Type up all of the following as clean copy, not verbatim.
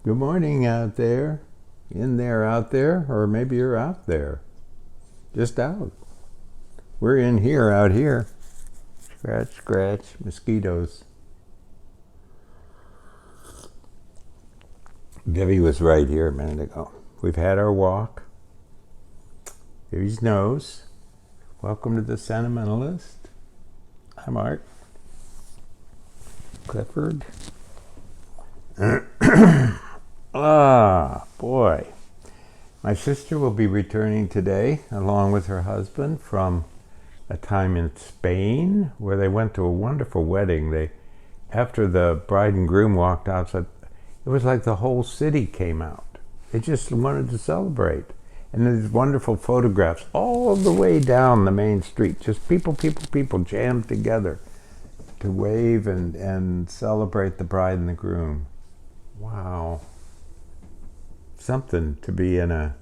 Good morning out there. In there, out there, or maybe you're out there. Just out. We're in here, out here. Scratch, scratch, mosquitoes. Debbie was right here a minute ago. We've had our walk. Here's nose. Welcome to the Sentimentalist. I'm Art. Clifford. Boy. My sister will be returning today, along with her husband, from a time in Spain where they went to a wonderful wedding. After the bride and groom walked outside, it was like the whole city came out. They just wanted to celebrate. And there's wonderful photographs all the way down the main street. Just people jammed together to wave and celebrate the bride and the groom. Wow. Something to be in an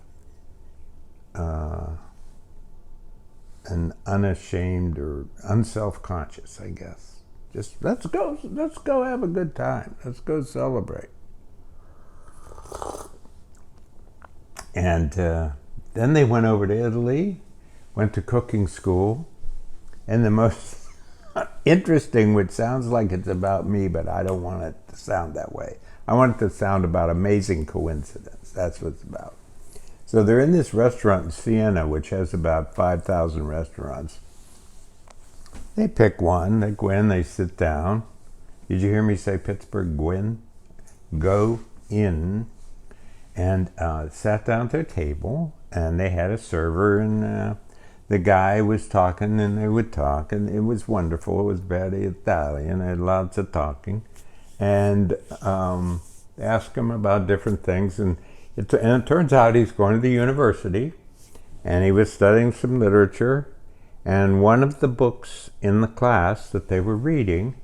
unashamed or unself-conscious, I guess. Just let's go have a good time. Let's go celebrate. And then they went over to Italy, went to cooking school, and the most interesting, which sounds like it's about me, but I don't want it to sound that way. I want it to sound about amazing coincidence. That's what it's about. So they're in this restaurant in Siena, which has about 5,000 restaurants. They pick one, they go in, they sit down. Did you hear me say Pittsburgh, Gwyn? Go in. And sat down at their table, and they had a server, and the guy was talking, and they would talk, and it was wonderful. It was very Italian. They had lots of talking, and asked him about different things, and it turns out he's going to the university, and he was studying some literature, and one of the books in the class that they were reading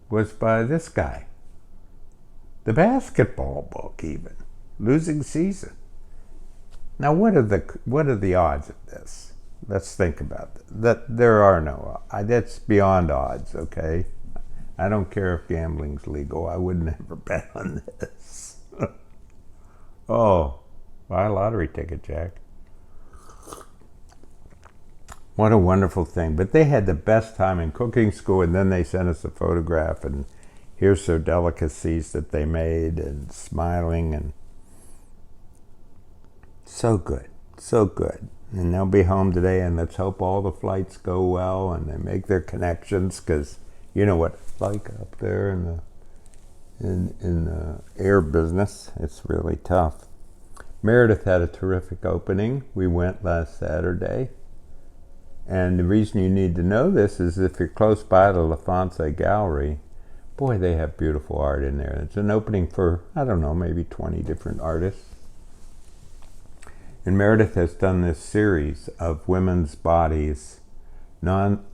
was by this guy. The basketball book, even. Losing Season. Now, what are the odds of this? Let's think about that. There are no odds. That's beyond odds, okay? I don't care if gambling's legal. I would never bet on this. Oh, buy a lottery ticket, Jack. What a wonderful thing. But they had the best time in cooking school, and then they sent us a photograph, and here's their delicacies that they made, and smiling, and so good, so good. And they'll be home today, and let's hope all the flights go well and they make their connections, because you know what it's like up there in the air business. It's really tough. Meredith had a terrific opening. We went last Saturday. And the reason you need to know this is if you're close by to La Fonse Gallery, boy, they have beautiful art in there. It's an opening for, I don't know, maybe 20 different artists. And Meredith has done this series of women's bodies, not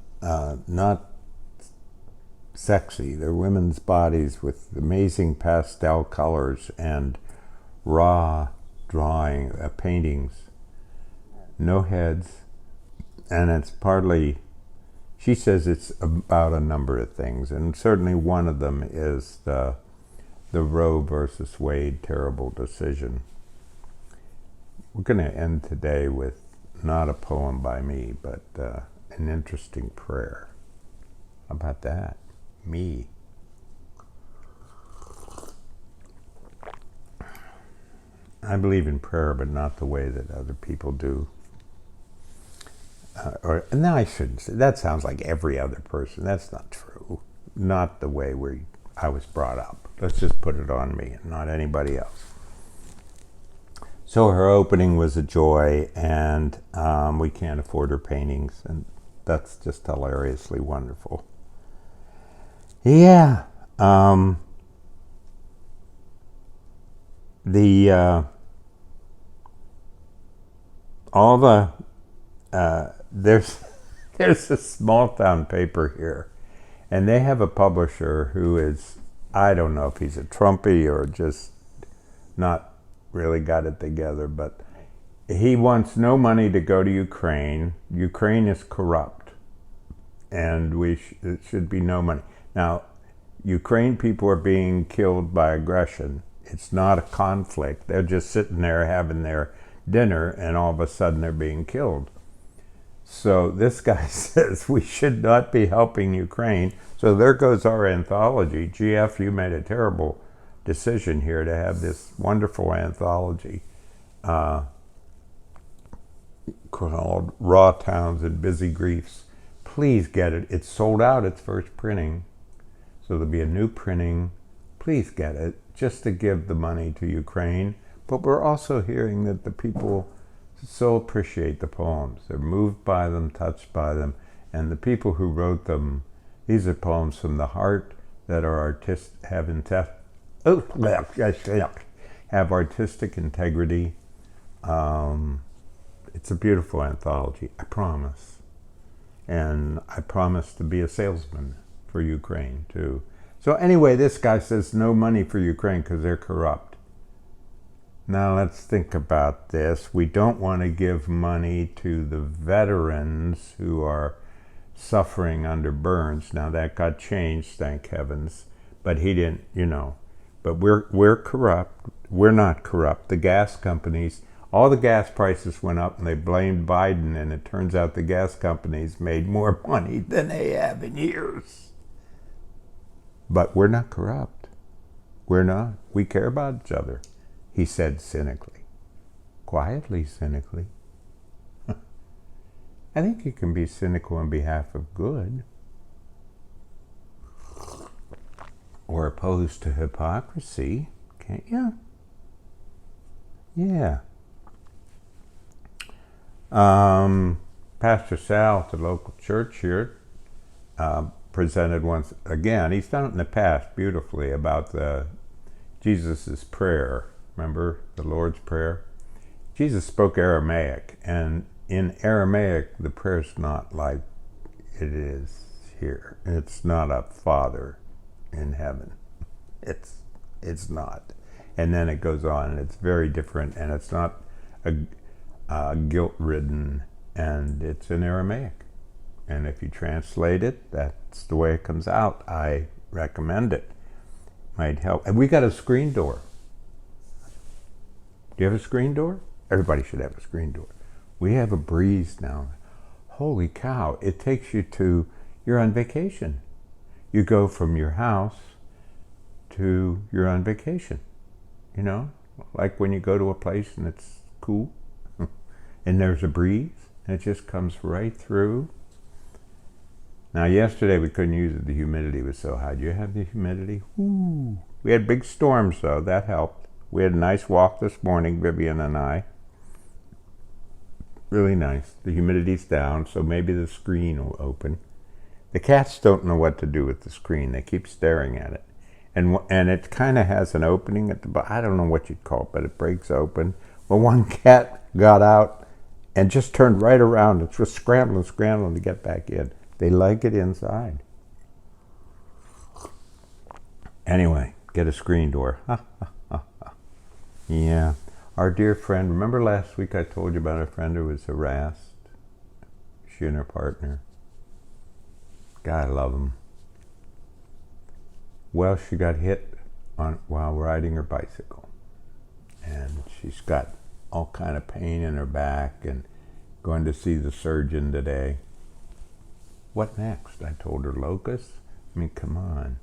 sexy. They're women's bodies with amazing pastel colors and raw drawing, paintings. No heads. And it's partly, she says it's about a number of things, and certainly one of them is the Roe versus Wade terrible decision. We're going to end today with not a poem by me, but an interesting prayer. How about that? Me. I believe in prayer, but not the way that other people do. No, I shouldn't say. That sounds like every other person. That's not true. Not the way I was brought up. Let's just put it on me and not anybody else. So her opening was a joy, and we can't afford her paintings, and that's just hilariously wonderful. Yeah. There's a small town paper here, and they have a publisher who is, I don't know if he's a Trumpy or just not really got it together, but he wants no money to go to Ukraine. Ukraine is corrupt, and it should be no money. Now, Ukraine people are being killed by aggression. It's not a conflict. They're just sitting there having their dinner, and all of a sudden they're being killed. So this guy says we should not be helping Ukraine. So there goes our anthology. GF, you made a terrible decision here to have this wonderful anthology called Raw Towns and Busy Griefs. Please get it. It's sold out its first printing. So there'll be a new printing. Please get it, just to give the money to Ukraine. But we're also hearing that the people so appreciate the poems. They're moved by them, touched by them. And the people who wrote them, these are poems from the heart that are have artistic integrity. It's a beautiful anthology, I promise. And I promise to be a salesman for Ukraine too. So anyway, this guy says no money for Ukraine because they're corrupt. Now let's think about this. We don't want to give money to the veterans who are suffering under burns. Now that got changed, thank heavens. But he didn't, But we're corrupt. We're not corrupt. The gas companies, all the gas prices went up and they blamed Biden, and it turns out the gas companies made more money than they have in years. But we're not corrupt. We're not. We care about each other, he said cynically. Quietly cynically. I think you can be cynical on behalf of good, or opposed to hypocrisy, can't you? Yeah. Pastor Sal at the local church here presented once again, he's done it in the past beautifully, about the Jesus's prayer. Remember the Lord's Prayer? Jesus spoke Aramaic, and in Aramaic the prayer's not like it is here. It's not a Father in heaven. It's not. And then it goes on, and it's very different, and it's not a guilt-ridden, and it's in Aramaic. And if you translate it, that's the way it comes out. I recommend it. Might help. And we got a screen door. Do you have a screen door? Everybody should have a screen door. We have a breeze now. Holy cow, it takes you to, you're on vacation. You go from your house to you're on vacation. Like when you go to a place and it's cool and there's a breeze and it just comes right through. Now yesterday we couldn't use it. The humidity was so high. Do you have the humidity? Ooh. We had big storms though, that helped. We had a nice walk this morning, Vivian and I. Really nice. The humidity's down, so maybe the screen will open. The cats don't know what to do with the screen. They keep staring at it. And it kind of has an opening at the bottom. I don't know what you'd call it, but it breaks open. Well, one cat got out and just turned right around. It's just scrambling to get back in. They like it inside. Anyway, get a screen door. Yeah. Our dear friend, remember last week I told you about a friend who was harassed? She and her partner. God, I love them. Well, she got hit while riding her bicycle. And she's got all kind of pain in her back and going to see the surgeon today. What next? I told her locust. I mean, come on.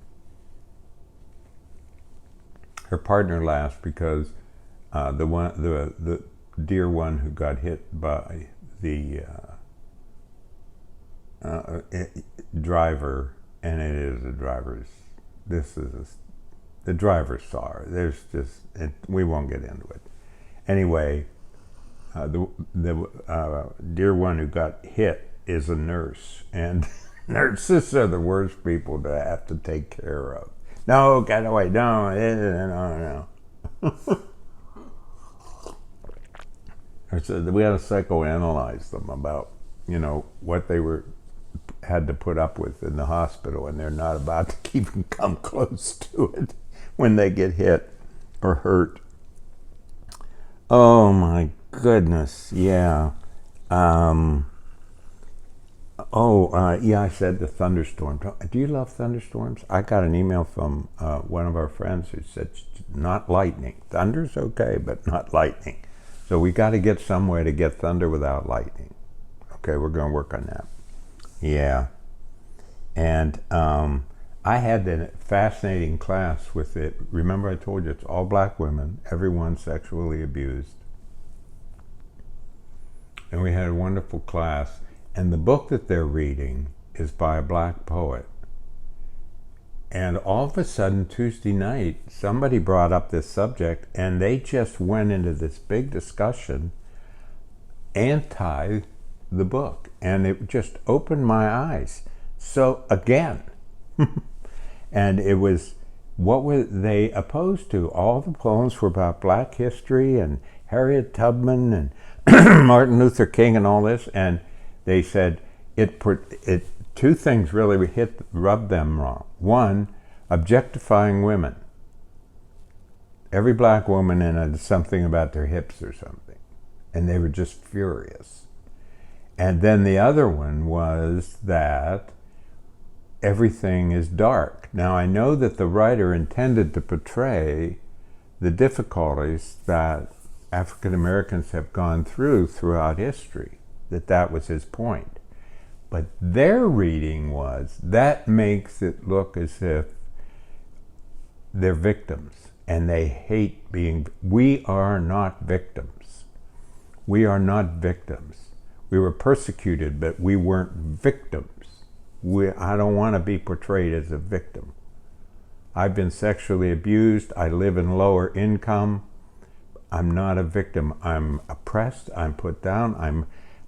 Her partner laughed because the dear one who got hit by the driver, and it is the driver's. The driver's sorry. There's just we won't get into it. Anyway, the dear one who got hit is a nurse, and nurses are the worst people to have to take care of. No, get away! No. So we had to psychoanalyze them about what they had to put up with in the hospital, and they're not about to even come close to it when they get hit or hurt. Oh my goodness, yeah. Yeah, I said the thunderstorms. Do you love thunderstorms? I got an email from one of our friends who said, not lightning. Thunder's okay, but not lightning. So we got to get somewhere to get thunder without lightning. Okay, we're going to work on that. Yeah. And I had a fascinating class with it. Remember I told you it's all black women, everyone sexually abused. And we had a wonderful class. And the book that they're reading is by a black poet. And all of a sudden, Tuesday night, somebody brought up this subject and they just went into this big discussion anti the book. And it just opened my eyes. So again, and it was, what were they opposed to? All the poems were about black history and Harriet Tubman and Martin Luther King and all this. And they said two things really rubbed them wrong. One, objectifying women. Every black woman in it, something about their hips or something. And they were just furious. And then the other one was that everything is dark. Now I know that the writer intended to portray the difficulties that African Americans have gone throughout history, that was his point. But their reading was, that makes it look as if they're victims and they hate being, we are not victims. We are not victims. We were persecuted, but we weren't victims. I don't want to be portrayed as a victim. I've been sexually abused. I live in lower income. I'm not a victim. I'm oppressed. I'm put down.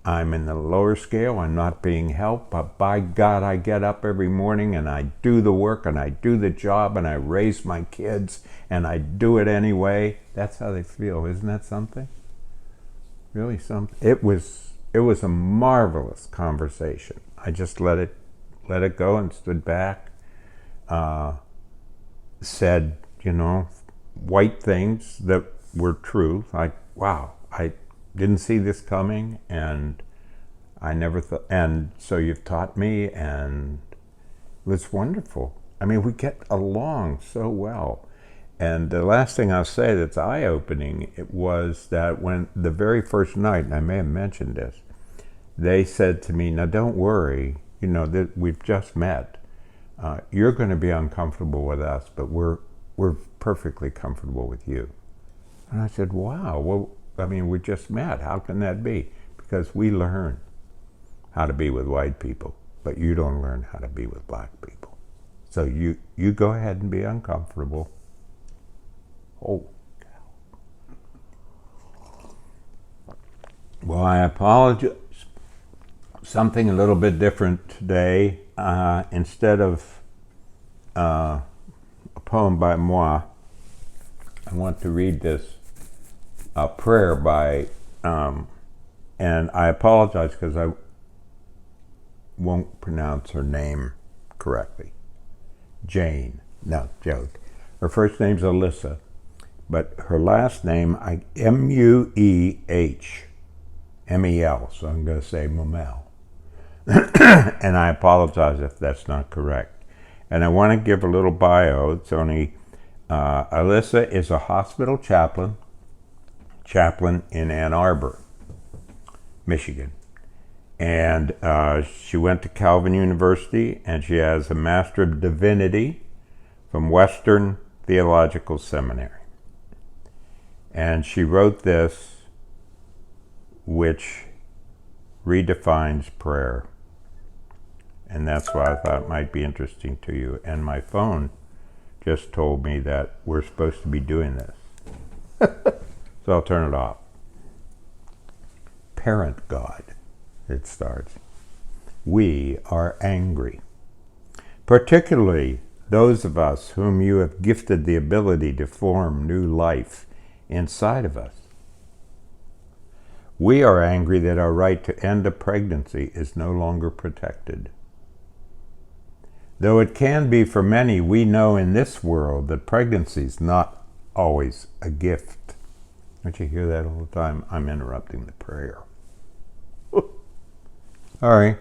I'm in the lower scale. I'm not being helped. But by God, I get up every morning and I do the work and I do the job and I raise my kids and I do it anyway. That's how they feel. Isn't that something? Really something. It was a marvelous conversation. I just let it go and stood back, said, white things that were true. Like, wow, I didn't see this coming, and I never thought, and so you've taught me, and it was wonderful. I mean, we get along so well. And the last thing I'll say that's eye-opening, it was that when the very first night, and I may have mentioned this, they said to me, now don't worry, we've just met. You're going to be uncomfortable with us, but we're perfectly comfortable with you. And I said, wow, well, I mean, we just met. How can that be? Because we learn how to be with white people, but you don't learn how to be with black people. So you go ahead and be uncomfortable. Oh, well, I apologize. Something a little bit different today. Instead of a poem by moi, I want to read this prayer by, and I apologize because I won't pronounce her name correctly. Jane, no, joke. Her first name's Alyssa, but her last name, M-U-E-H-M-E-L, so I'm going to say Mumel. And I apologize if that's not correct. And I want to give a little bio. It's only, Alyssa is a hospital chaplain in Ann Arbor, Michigan. And she went to Calvin University, and she has a Master of Divinity from Western Theological Seminary. And she wrote this, which redefines prayer. And that's why I thought it might be interesting to you. And my phone just told me that we're supposed to be doing this. So I'll turn it off. Parent God, it starts. We are angry, particularly those of us whom you have gifted the ability to form new life inside of us. We are angry that our right to end a pregnancy is no longer protected. Though it can be for many, we know in this world that pregnancy is not always a gift. Don't you hear that all the time? I'm interrupting the prayer. All right.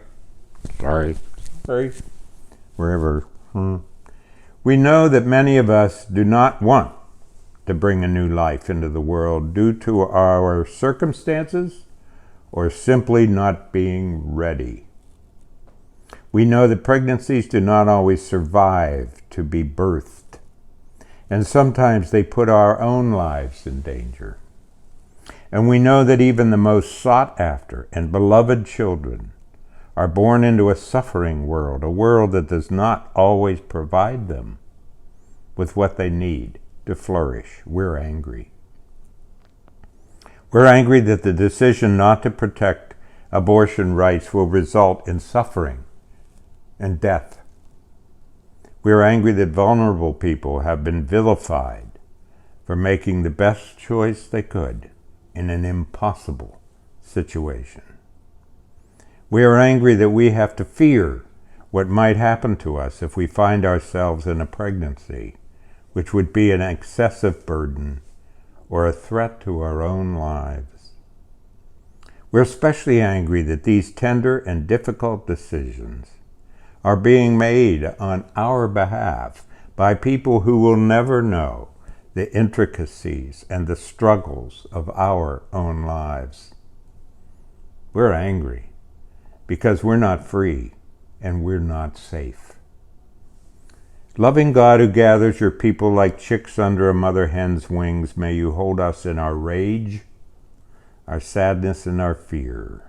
Sorry, wherever. We know that many of us do not want to bring a new life into the world due to our circumstances or simply not being ready. We know that pregnancies do not always survive to be birthed, and sometimes they put our own lives in danger. And we know that even the most sought after and beloved children are born into a suffering world, a world that does not always provide them with what they need to flourish. We're angry. We're angry that the decision not to protect abortion rights will result in suffering and death. We're angry that vulnerable people have been vilified for making the best choice they could in an impossible situation. We are angry that we have to fear what might happen to us if we find ourselves in a pregnancy, which would be an excessive burden or a threat to our own lives. We're especially angry that these tender and difficult decisions are being made on our behalf by people who will never know the intricacies and the struggles of our own lives. We're angry because we're not free and we're not safe. Loving God who gathers your people like chicks under a mother hen's wings, may you hold us in our rage, our sadness, and our fear.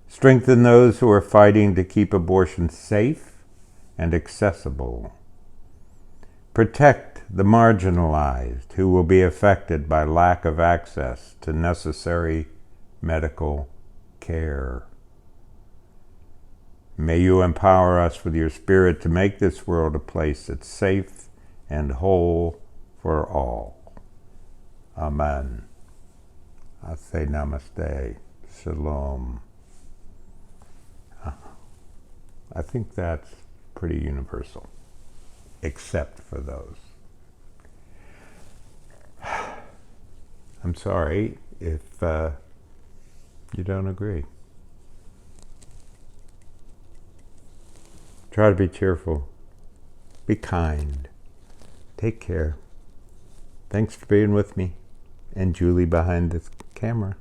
Strengthen those who are fighting to keep abortion safe and accessible. Protect the marginalized who will be affected by lack of access to necessary medical care. May you empower us with your Spirit to make this world a place that's safe and whole for all. Amen. I say namaste. Shalom. I think that's pretty universal, except for those. I'm sorry if you don't agree. Try to be cheerful. Be kind. Take care. Thanks for being with me and Julie behind the camera.